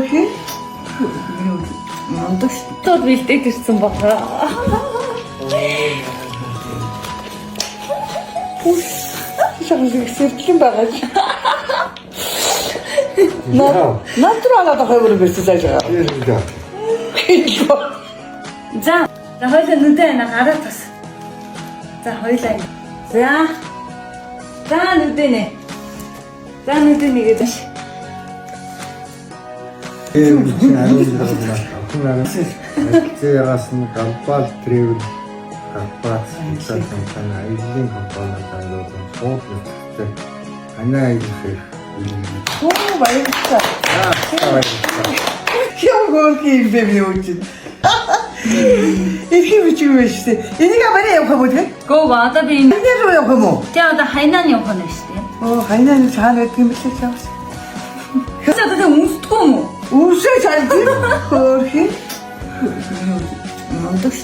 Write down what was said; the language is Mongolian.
Хөрхи. Мандаш. Тод бэлдээд ирсэн баха. Сэртлэн байгаа чи. Натуралаа хавар бэрсэн цаашаа. За, хоёулаа нүдээ хараад тас. За, хоёулаа. За, нүдээ нэ. За, нүдээ нэгээд баш. Зээрээс нь Global Travel корпорац компани аяллаа компаниудаа сууд үүсгэж танай аялах Оо баярлалаа. баярлалаа. Хөөе юм юу чи. Их юм чи юу шүү. Энийг аваарай явах юм уу те? Гоо одоо би энэ. Энийг рүү явах юм уу? Тэ одоо хайнаа нь явах нь шүү дээ. Оо хайнаа нь цаана гэдэг юм биш чамс. Хэвээ одоо үнсдэггүй юм уу? Үсээ чалдээ. Хөрхи. Мандаш.